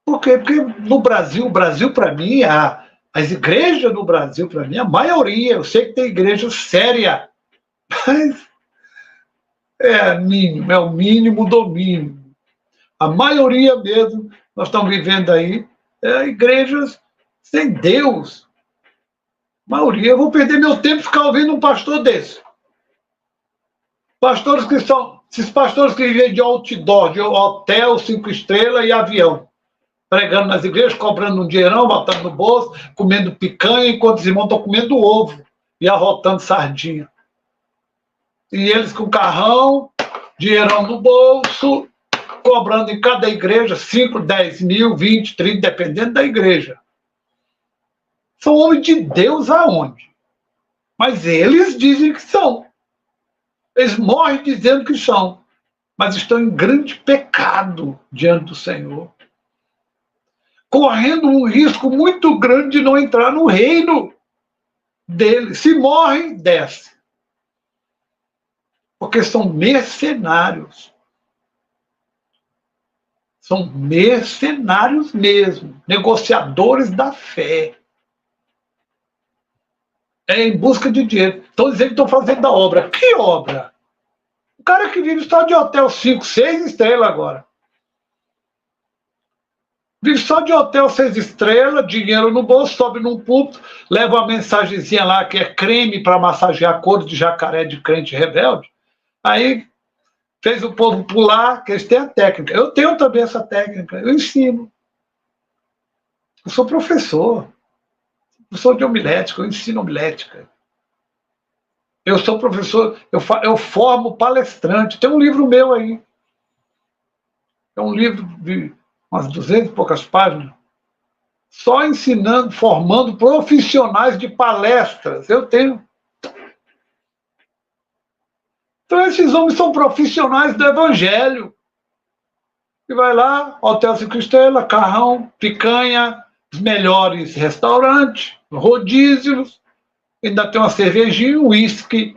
Por quê? Porque no Brasil, o Brasil para mim, as igrejas no Brasil para mim, a maioria, eu sei que tem igreja séria, mas mínimo, é o mínimo do mínimo. A maioria mesmo, nós estamos vivendo aí, igrejas sem Deus. A maioria, eu vou perder meu tempo ficar ouvindo um pastor desse. Pastores que são, esses pastores que vivem de outdoor, de hotel, 5 estrelas e avião, pregando nas igrejas, cobrando um dinheirão, botando no bolso, comendo picanha, enquanto os irmãos estão comendo ovo e arrotando sardinha. E eles com carrão, dinheirão no bolso, cobrando em cada igreja 5, 10 mil, 20, 30, dependendo da igreja. São homens de Deus aonde? Mas eles dizem que são. Eles morrem dizendo que são, mas estão em grande pecado diante do Senhor, correndo um risco muito grande de não entrar no reino dele. Se morrem, desce. Porque são mercenários. São mercenários mesmo, negociadores da fé. Em busca de dinheiro. Estão dizendo que estão fazendo a obra. Que obra? O cara que vive só de hotel 5, 6 estrelas agora. Vive só de hotel 6 estrelas, dinheiro no bolso, sobe num púlpito, leva uma mensagenzinha lá que é creme para massagear couro de jacaré de crente rebelde. Aí fez o povo pular, que eles têm a técnica. Eu tenho também essa técnica, eu ensino. Eu sou professor. Eu sou de homilética, eu ensino homilética. Eu sou professor, eu formo palestrante. Tem um livro meu aí. É um livro de umas 200 e poucas páginas, só ensinando, formando profissionais de palestras. Eu tenho. Então esses homens são profissionais do evangelho. E vai lá, hotel 5 estrelas, carrão, picanha, os melhores restaurantes, rodízios, ainda tem uma cervejinha, um uísque.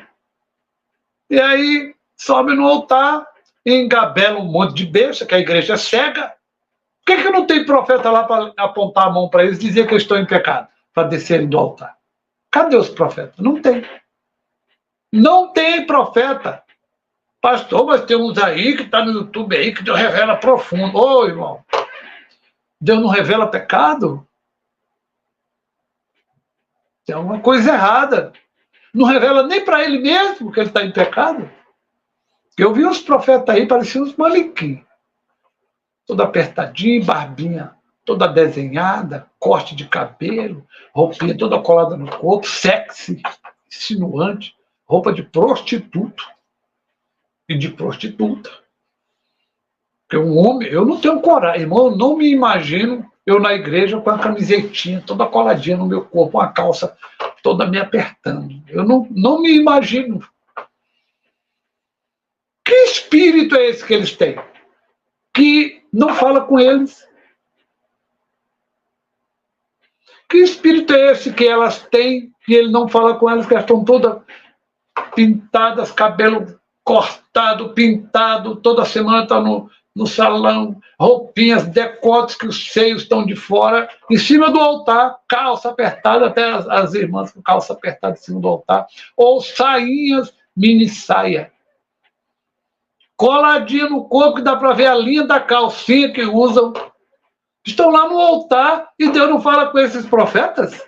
E aí sobe no altar, engabela um monte de besta, que a igreja é cega. Por que não tem profeta lá para apontar a mão para eles e dizer que eles estão em pecado, para descerem do altar? Cadê os profetas? Não tem. Não tem profeta. Pastor, mas tem uns aí que está no YouTube aí que Deus revela profundo. Ô, irmão, Deus não revela pecado? Tem alguma coisa errada. Não revela nem para ele mesmo que ele está em pecado. Eu vi uns profetas aí, pareciam uns manequins. Toda apertadinha, barbinha toda desenhada, corte de cabelo, roupinha toda colada no corpo, sexy, insinuante, roupa de prostituto e de prostituta. Porque um homem, eu não tenho coragem, irmão, eu não me imagino eu na igreja com a camisetinha toda coladinha no meu corpo, uma calça toda me apertando. Eu não me imagino. Que espírito é esse que eles têm? Que não fala com eles? Que espírito é esse que elas têm, que ele não fala com elas, que elas estão todas pintadas, cabelo cortado, pintado, toda semana está no salão, roupinhas, decotes que os seios estão de fora, em cima do altar, calça apertada, até as irmãs com calça apertada em cima do altar, ou sainhas, mini saia, coladinha no corpo, que dá para ver a linha da calcinha que usam. Estão lá no altar e Deus não fala com esses profetas?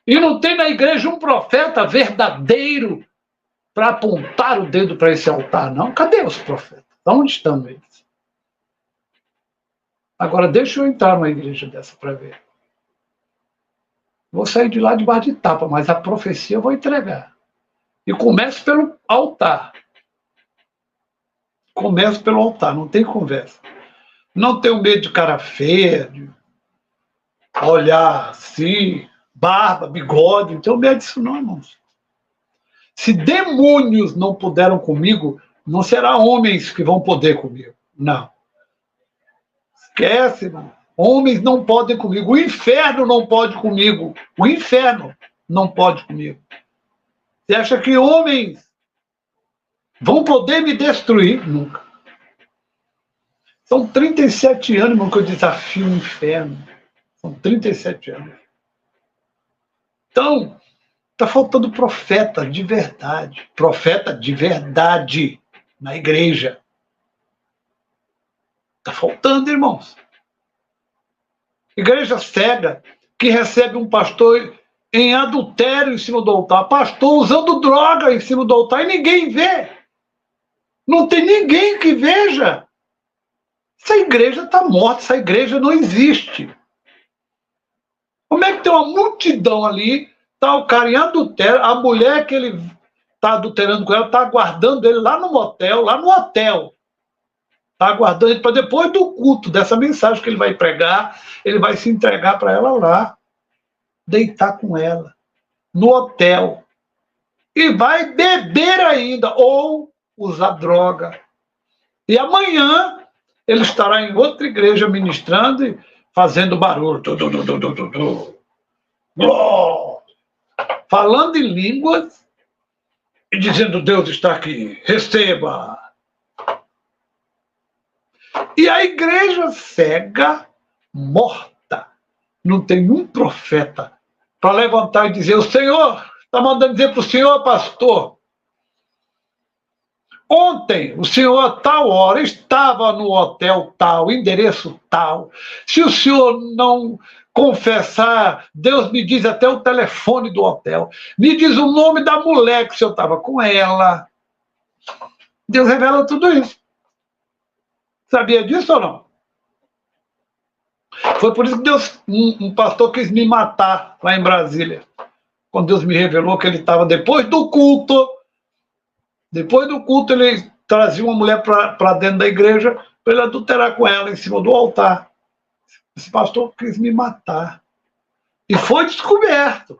E não tem na igreja um profeta verdadeiro para apontar o dedo para esse altar, não? Cadê os profetas? Onde estão eles? Agora, deixa eu entrar numa igreja dessa para ver. Vou sair de lá debaixo de tapa, mas a profecia eu vou entregar. E começo pelo altar. Começo pelo altar, não tem conversa. Não tenho medo de cara feia, de olhar assim, barba, bigode, não tenho medo disso não, irmãos. Se demônios não puderam comigo, não será homens que vão poder comigo. Não. Esquece, irmão. Homens não podem comigo. O inferno não pode comigo. O inferno não pode comigo. Você acha que homens vão poder me destruir? Nunca. São 37 anos, irmão, que eu desafio o inferno. São 37 anos. Então, está faltando profeta de verdade. Profeta de verdade na igreja. Está faltando, irmãos. Igreja cega que recebe um pastor em adultério em cima do altar. Pastor usando droga em cima do altar e ninguém vê. Não tem ninguém que veja. Essa igreja está morta, essa igreja não existe. Como é que tem uma multidão ali, está o cara em adultério, a mulher que ele está adulterando com ela, está aguardando ele lá no motel, lá no hotel. Está aguardando ele para depois do culto, dessa mensagem que ele vai pregar, ele vai se entregar para ela lá, deitar com ela, no hotel. E vai beber ainda, ou usar droga. E amanhã ele estará em outra igreja ministrando e fazendo barulho. Falando em línguas e dizendo: Deus está aqui, receba. E a igreja cega, morta. Não tem um profeta para levantar e dizer: o Senhor está mandando dizer para o senhor, pastor, ontem o senhor a tal hora estava no hotel tal, endereço tal. Se o senhor não confessar, Deus me diz até o telefone do hotel. Me diz o nome da mulher que o senhor estava com ela. Deus revela tudo isso. Sabia disso ou não? Foi por isso que Deus, um pastor quis me matar lá em Brasília. Quando Deus me revelou que ele estava depois do culto. Depois do culto, ele trazia uma mulher para dentro da igreja para ele adulterar com ela em cima do altar. Esse pastor quis me matar. E foi descoberto.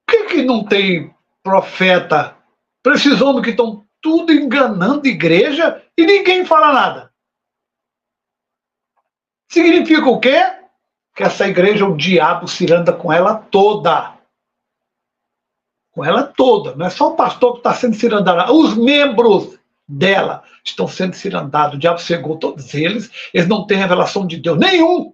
Por que não tem profeta para esses homens que estão tudo enganando a igreja e ninguém fala nada? Significa o quê? Que essa igreja, o diabo se anda com ela toda. Com ela toda. Não é só o pastor que está sendo cirandado. Os membros dela estão sendo cirandados. O diabo cegou todos eles. Eles não têm revelação de Deus nenhum.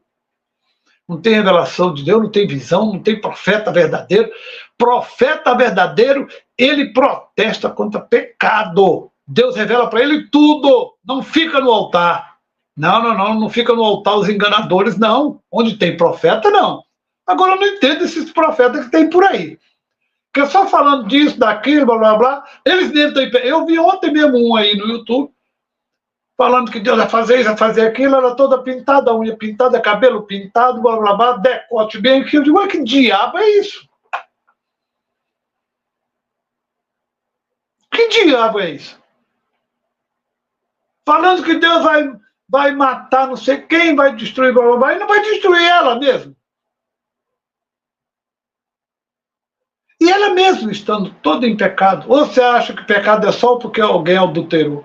Não tem revelação de Deus, não tem visão, não tem profeta verdadeiro. Profeta verdadeiro, ele protesta contra pecado. Deus revela para ele tudo. Não fica no altar. Não fica no altar os enganadores, não. Onde tem profeta, não. Agora eu não entendo esses profetas que tem por aí. Porque só falando disso, daquilo, blá, blá, blá, eles nem têm... Eu vi ontem mesmo um aí no YouTube, falando que Deus vai fazer isso, vai fazer aquilo, ela toda pintada, unha pintada, cabelo pintado, blá, blá, blá, decote bem aquilo. Eu digo, que diabo é isso? Que diabo é isso? Falando que Deus vai matar não sei quem, vai destruir, blá, blá, blá, e não vai destruir ela mesmo. E ela mesma estando toda em pecado. Ou você acha que pecado é só porque alguém adulterou?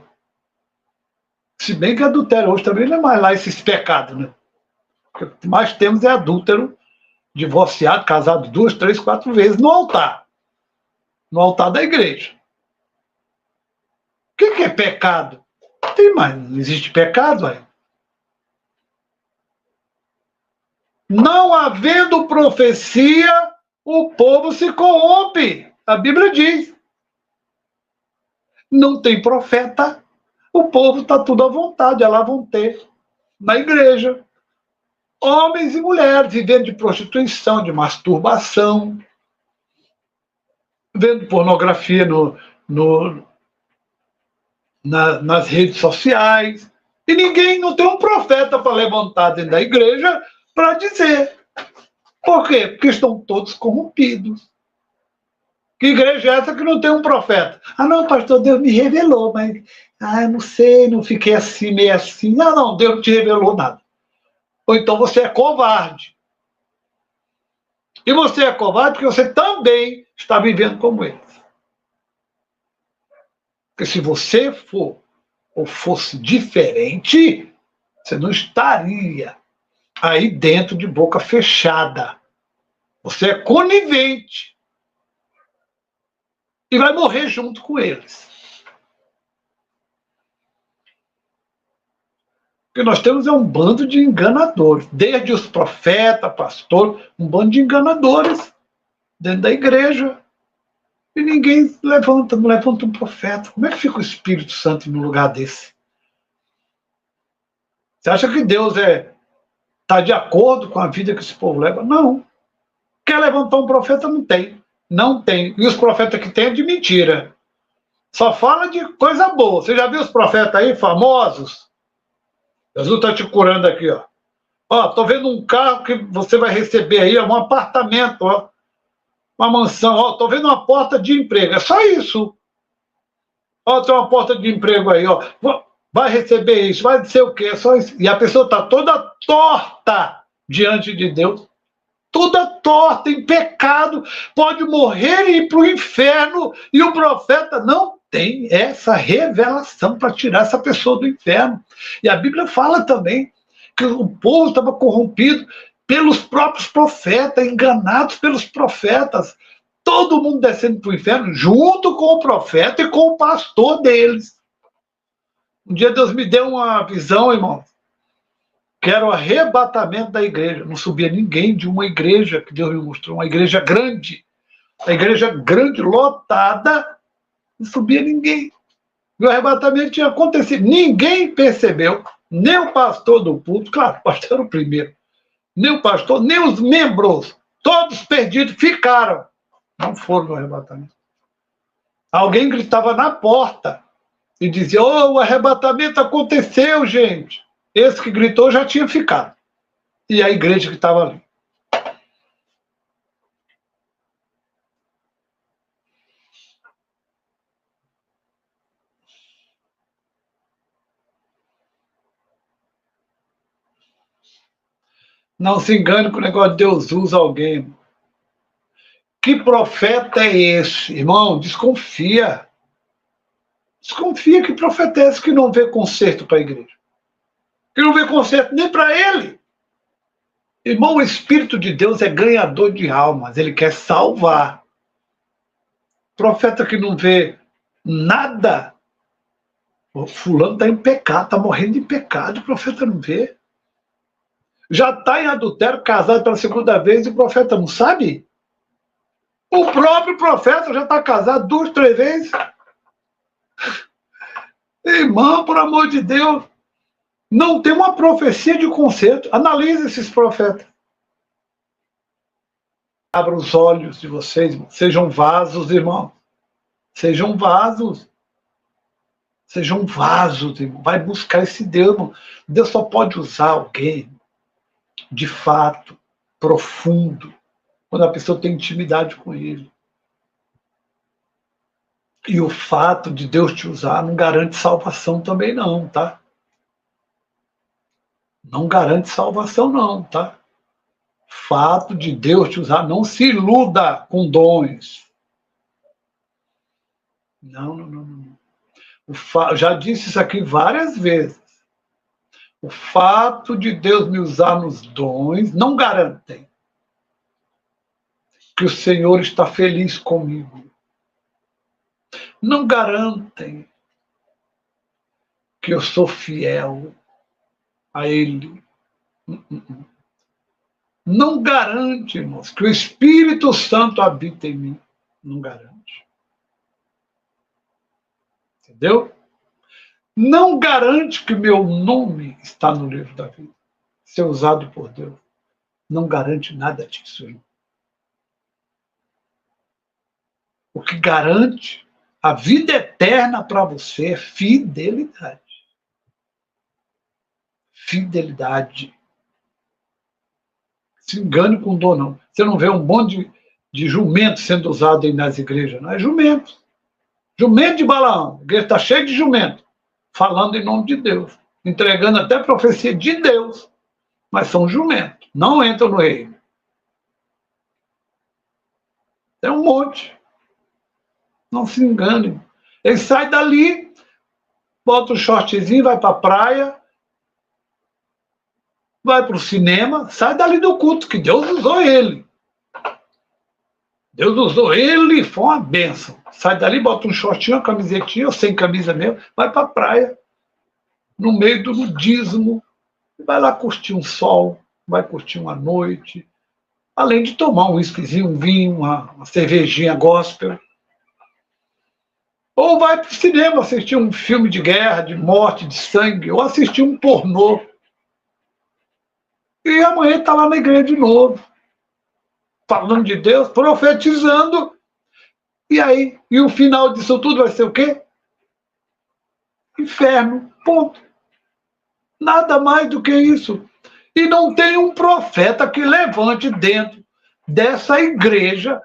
Se bem que adultério hoje também não é mais lá esses pecados, né? O que mais temos é adúltero, divorciado, casado 2, 3, 4 vezes no altar. No altar da igreja. O que é pecado? Tem mais, não existe pecado, aí. Não havendo profecia, o povo se corrompe. A Bíblia diz. Não tem profeta, o povo está tudo à vontade, lá vão ter. Na igreja. Homens e mulheres vivendo de prostituição, de masturbação, vendo pornografia nas redes sociais. E ninguém, não tem um profeta para levantar dentro da igreja para dizer. Por quê? Porque estão todos corrompidos. Que igreja é essa que não tem um profeta? Ah, não, pastor, Deus me revelou, mas não sei, não fiquei assim, meio assim. Não, Deus não te revelou nada. Ou então você é covarde. E você é covarde porque você também está vivendo como eles. Porque se você for ou fosse diferente, você não estaria aí dentro de boca fechada. Você é conivente. E vai morrer junto com eles. que nós temos é um bando de enganadores, desde os profetas, pastores, um bando de enganadores dentro da igreja. E ninguém levanta, não levanta um profeta. Como é que fica o Espírito Santo num lugar desse? Você acha que Deus está de acordo com a vida que esse povo leva? Não. Quer levantar um profeta? Não tem. Não tem. E os profetas que tem é de mentira. Só fala de coisa boa. Você já viu os profetas aí, famosos? Jesus está te curando aqui, ó. Ó, tô vendo um carro que você vai receber aí, um apartamento, ó. Uma mansão, ó. Tô vendo uma porta de emprego. É só isso. Ó, tem uma porta de emprego aí, ó. Vai receber isso, vai dizer o quê? É só isso. E a pessoa está toda torta diante de Deus. Toda torta, em pecado, pode morrer e ir para o inferno, e o profeta não tem essa revelação para tirar essa pessoa do inferno. E a Bíblia fala também que o povo estava corrompido pelos próprios profetas, enganados pelos profetas. Todo mundo descendo para o inferno, junto com o profeta e com o pastor deles. Um dia Deus me deu uma visão, irmão, que era o arrebatamento da igreja. Não subia ninguém de uma igreja que Deus me mostrou, uma igreja grande. A igreja grande, lotada, não subia ninguém. E o arrebatamento tinha acontecido. Ninguém percebeu, nem o pastor do culto, claro, o pastor era o primeiro, nem o pastor, nem os membros, todos perdidos, ficaram. Não foram no arrebatamento. Alguém gritava na porta e dizia, oh, o arrebatamento aconteceu, gente. Esse que gritou já tinha ficado. E a igreja que estava ali. Não se engane com o negócio de Deus usa alguém. Que profeta é esse? Irmão, desconfia. Desconfia que profeta é esse que não vê conserto para a igreja. Que não vê conserto nem para ele. Irmão, o Espírito de Deus é ganhador de almas. Ele quer salvar. Profeta que não vê nada. O fulano está em pecado, está morrendo de pecado. O profeta não vê. Já está em adultério, casado pela segunda vez, e o profeta não sabe? O próprio profeta já está casado 2, 3 vezes. Irmão, por amor de Deus, não tem uma profecia de conserto. Analise esses profetas. Abra os olhos de vocês, irmão. Sejam vasos, irmão. Sejam vasos. Sejam vasos, irmão. Vai buscar esse Deus, irmão. Deus só pode usar alguém de fato, profundo, quando a pessoa tem intimidade com ele. E o fato de Deus te usar não garante salvação também não, tá? Não garante salvação não, tá? Fato de Deus te usar, não se iluda com dons. Não. Já disse isso aqui várias vezes. O fato de Deus me usar nos dons não garantem que o Senhor está feliz comigo. Não garantem que eu sou fiel a Ele. Não garante, irmãos, que o Espírito Santo habita em mim. Não garante. Entendeu? Não garante que meu nome está no livro da vida. Ser usado por Deus. Não garante nada disso, irmão. O que garante a vida eterna para você é fidelidade. Fidelidade. Se engane com dor, não. Você não vê um monte de jumento sendo usado aí nas igrejas, não é jumento. Jumento de Balaão. A igreja está cheia de jumento. Falando em nome de Deus. Entregando até profecia de Deus. Mas são jumentos. Não entram no reino. É um monte. Não se engane. Ele sai dali, bota um shortzinho, vai para a praia, vai para o cinema, sai dali do culto, que Deus usou ele. Deus usou ele e foi uma bênção. Sai dali, bota um shortinho, uma camisetinha, ou sem camisa mesmo, vai para a praia, no meio do nudismo, vai lá curtir um sol, vai curtir uma noite, além de tomar um whiskyzinho, um vinho, uma cervejinha gospel. Ou vai para o cinema assistir um filme de guerra, de morte, de sangue, ou assistir um pornô. E amanhã está lá na igreja de novo, falando de Deus, profetizando. E aí, e o final disso tudo vai ser o quê? Inferno, ponto. Nada mais do que isso. E não tem um profeta que levante dentro dessa igreja.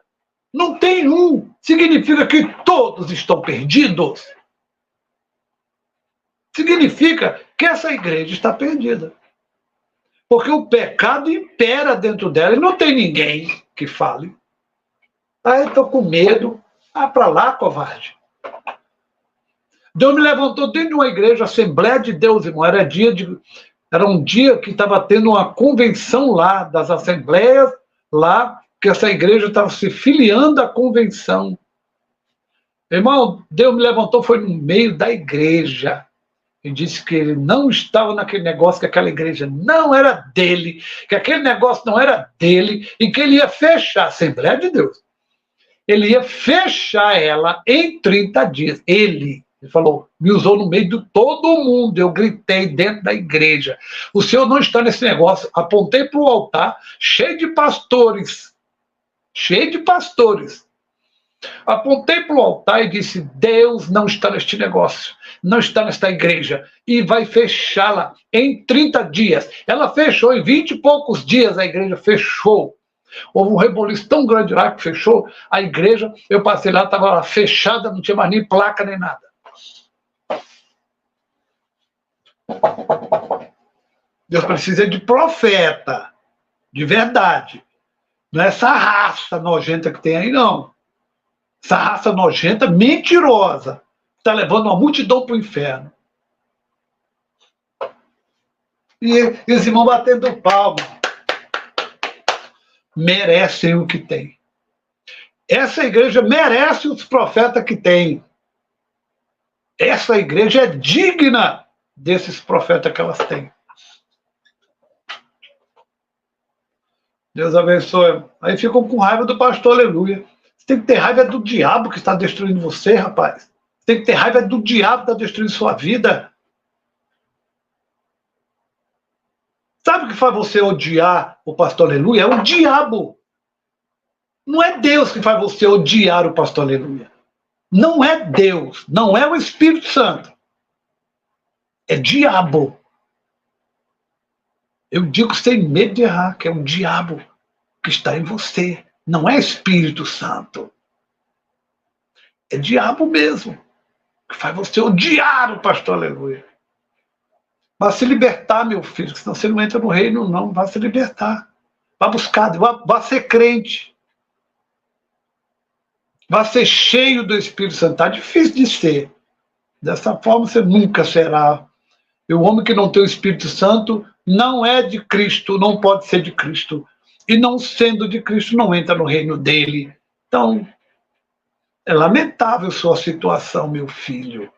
Não tem um. Significa que todos estão perdidos. Significa que essa igreja está perdida. Porque o pecado impera dentro dela e não tem ninguém que fale. Aí estou com medo. Ah, para lá, covarde. Deus me levantou dentro de uma igreja, Assembleia de Deus, irmão. Era um dia que estava tendo uma convenção lá, das assembleias, lá, que essa igreja estava se filiando à convenção. Irmão, Deus me levantou, foi no meio da igreja. E disse que ele não estava naquele negócio, que aquela igreja não era dele, que aquele negócio não era dele, e que ele ia fechar a Assembleia de Deus. Ele ia fechar ela em 30 dias. Ele falou, me usou no meio de todo mundo. Eu gritei dentro da igreja. O senhor não está nesse negócio. Apontei para o altar, cheio de pastores. Cheio de pastores. Apontei para o altar e disse, Deus não está neste negócio. Não está nesta igreja. E vai fechá-la em 30 dias. Ela fechou em 20 e poucos dias. A igreja fechou. Houve um reboliço tão grande lá que fechou a igreja. Eu passei lá, estava fechada, não tinha mais nem placa nem nada. Deus precisa de profeta, de verdade. Não é essa raça nojenta que tem aí, não. Essa raça nojenta, mentirosa, está levando uma multidão para o inferno. E os irmãos batendo palma. Merecem o que tem. Essa igreja merece os profetas que tem. Essa igreja é digna desses profetas que elas têm. Deus abençoe. Aí ficam com raiva do pastor Aleluia. Você tem que ter raiva do diabo que está destruindo você, rapaz. Você tem que ter raiva do diabo que está destruindo sua vida. Sabe o que faz você odiar o pastor Aleluia? É o diabo. Não é Deus que faz você odiar o pastor Aleluia. Não é Deus, não é o Espírito Santo. É diabo. Eu digo sem medo de errar, que é o diabo que está em você. Não é Espírito Santo. É diabo mesmo, que faz você odiar o pastor Aleluia. Vá se libertar, meu filho, senão você não entra no reino, não. Vá se libertar. Vá buscar, vá ser crente. Vá ser cheio do Espírito Santo. Está difícil de ser. Dessa forma você nunca será. E o homem que não tem o Espírito Santo não é de Cristo, não pode ser de Cristo. E não sendo de Cristo, não entra no reino dele. Então, é lamentável sua situação, meu filho.